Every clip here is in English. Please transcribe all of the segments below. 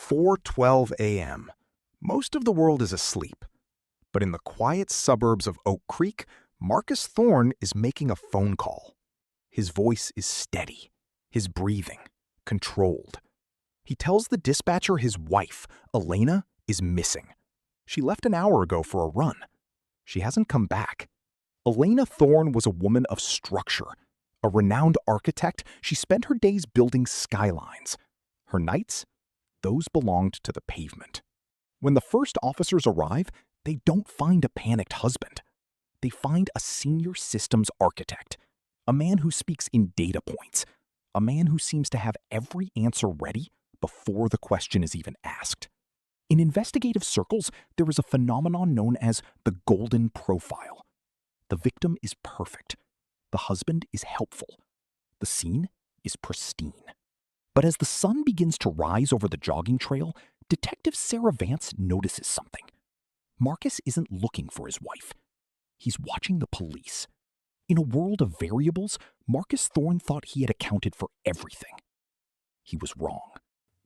4:12 a.m. Most of the world is asleep. But in the quiet suburbs of Oak Creek, Marcus Thorne is making a phone call. His voice is steady, his breathing controlled. He tells the dispatcher his wife, Elena, is missing. She left an hour ago for a run. She hasn't come back. Elena Thorne was a woman of structure. A renowned architect, she spent her days building skylines. Her nights? Those belonged to the pavement. When the first officers arrive, they don't find a panicked husband. They find a senior systems architect, a man who speaks in data points, a man who seems to have every answer ready before the question is even asked. In investigative circles, there is a phenomenon known as the golden profile. The victim is perfect. The husband is helpful. The scene is pristine. But as the sun begins to rise over the jogging trail, Detective Sarah Vance notices something. Marcus isn't looking for his wife. He's watching the police. In a world of variables, Marcus Thorne thought he had accounted for everything. He was wrong.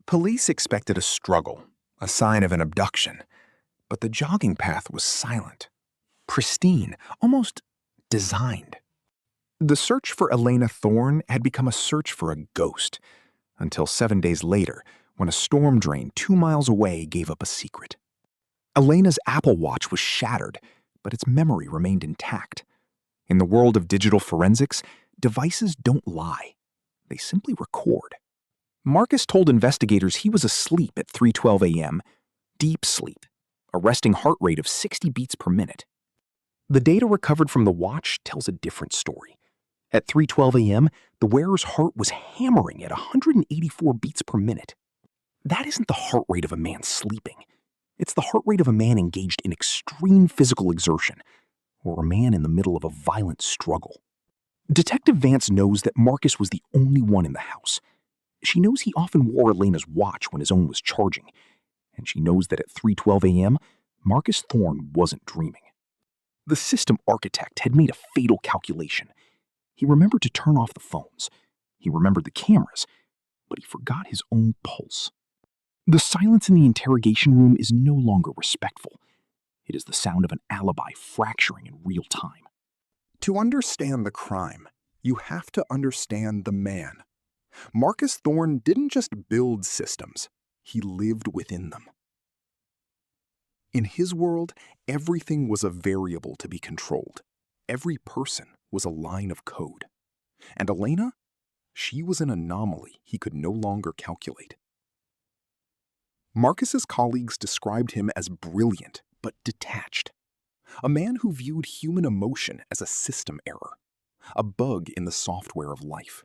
Police expected a struggle, a sign of an abduction, but the jogging path was silent, pristine, almost designed. The search for Elena Thorne had become a search for a ghost, until 7 days later, when a storm drain 2 miles away gave up a secret. Elena's Apple Watch was shattered, but its memory remained intact. In the world of digital forensics, devices don't lie. They simply record. Marcus told investigators he was asleep at 3:12 a.m., deep sleep, a resting heart rate of 60 beats per minute. The data recovered from the watch tells a different story. At 3:12 a.m., the wearer's heart was hammering at 184 beats per minute. That isn't the heart rate of a man sleeping. It's the heart rate of a man engaged in extreme physical exertion, or a man in the middle of a violent struggle. Detective Vance knows that Marcus was the only one in the house. She knows he often wore Elena's watch when his own was charging, and she knows that at 3:12 a.m., Marcus Thorne wasn't dreaming. The system architect had made a fatal calculation. He remembered to turn off the phones. He remembered the cameras, but he forgot his own pulse. The silence in the interrogation room is no longer respectful. It is the sound of an alibi fracturing in real time. To understand the crime, you have to understand the man. Marcus Thorne didn't just build systems, he lived within them. In his world, everything was a variable to be controlled. Every person was a line of code. And Elena? She was an anomaly he could no longer calculate. Marcus's colleagues described him as brilliant but detached, a man who viewed human emotion as a system error, a bug in the software of life.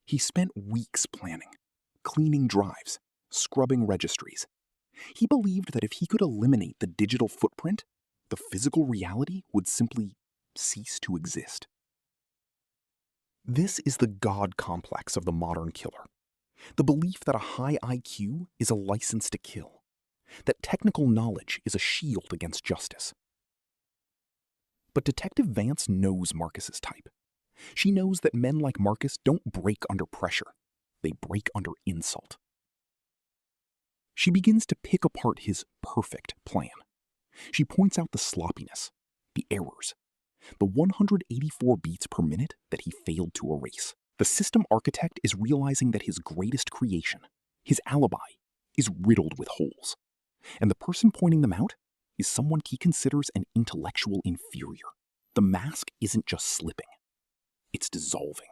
He spent weeks planning, cleaning drives, scrubbing registries. He believed that if he could eliminate the digital footprint, the physical reality would simply cease to exist. This is the God complex of the modern killer. The belief that a high IQ is a license to kill, that technical knowledge is a shield against justice. But Detective Vance knows Marcus's type. She knows that men like Marcus don't break under pressure. They break under insult. She begins to pick apart his perfect plan. She points out the sloppiness, the errors, the 184 beats per minute that he failed to erase. The system architect is realizing that his greatest creation, his alibi, is riddled with holes. And the person pointing them out is someone he considers an intellectual inferior. The mask isn't just slipping, it's dissolving.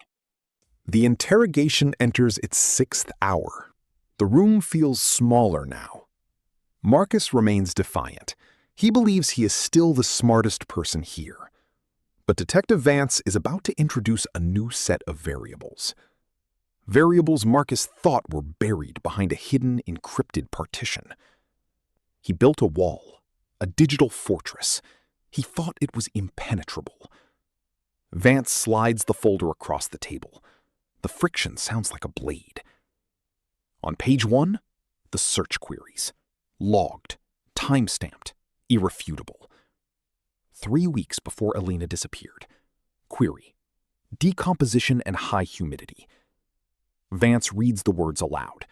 The interrogation enters its 6th hour. The room feels smaller now. Marcus remains defiant. He believes he is still the smartest person here. But Detective Vance is about to introduce a new set of variables. Variables Marcus thought were buried behind a hidden, encrypted partition. He built a wall, a digital fortress. He thought it was impenetrable. Vance slides the folder across the table. The friction sounds like a blade. On page 1, the search queries. Logged, time-stamped, irrefutable. 3 weeks before Elena disappeared. Query: decomposition and high humidity. Vance reads the words aloud.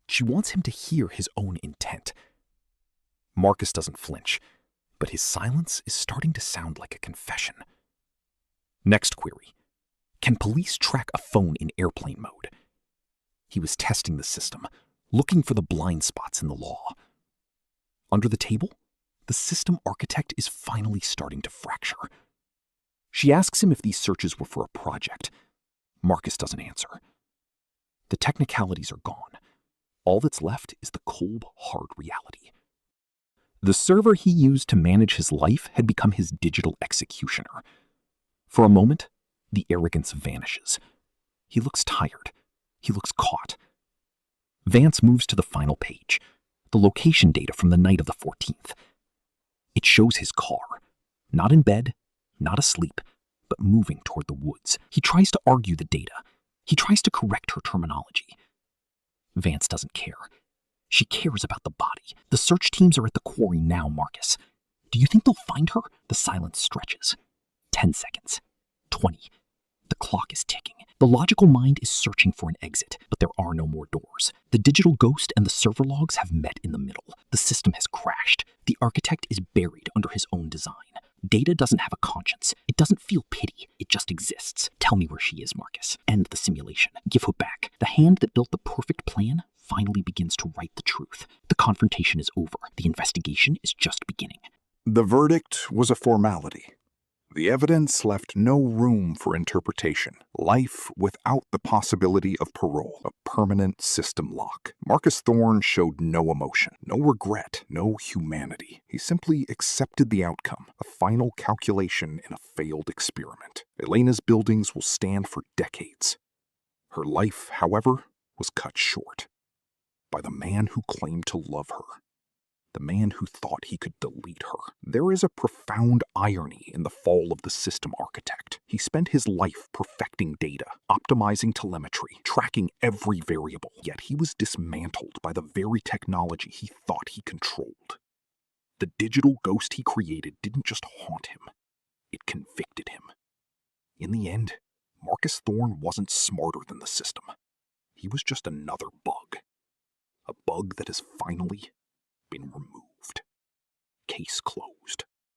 She wants him to hear his own intent. Marcus doesn't flinch, but his silence is starting to sound like a confession. Next query. Can police track a phone in airplane mode? He was testing the system, looking for the blind spots in the law. Under the table, the system architect is finally starting to fracture. She asks him if these searches were for a project. Marcus doesn't answer. The technicalities are gone. All that's left is the cold, hard reality. The server he used to manage his life had become his digital executioner. For a moment, the arrogance vanishes. He looks tired. He looks caught. Vance moves to the final page, the location data from the night of the 14th. It shows his car, not in bed, not asleep, but moving toward the woods. He tries to argue the data. He tries to correct her terminology. Vance doesn't care. She cares about the body. The search teams are at the quarry now, Marcus. Do you think they'll find her? The silence stretches. 10 seconds. 20. The clock is ticking. The logical mind is searching for an exit, but there are no more doors. The digital ghost and the server logs have met in the middle. The system has crashed. The architect is buried under his own design. Data doesn't have a conscience. It doesn't feel pity. It just exists. Tell me where she is, Marcus. End the simulation. Give her back. The hand that built the perfect plan finally begins to write the truth. The confrontation is over. The investigation is just beginning. The verdict was a formality. The evidence left no room for interpretation. Life without the possibility of parole, a permanent system lock. Marcus Thorne showed no emotion, no regret, no humanity. He simply accepted the outcome, a final calculation in a failed experiment. Elena's buildings will stand for decades. Her life, however, was cut short by the man who claimed to love her. The man who thought he could delete her. There is a profound irony in the fall of the system architect. He spent his life perfecting data, optimizing telemetry, tracking every variable, yet he was dismantled by the very technology he thought he controlled. The digital ghost he created didn't just haunt him, it convicted him. In the end, Marcus Thorne wasn't smarter than the system. He was just another bug. A bug that has finally been removed. Case closed.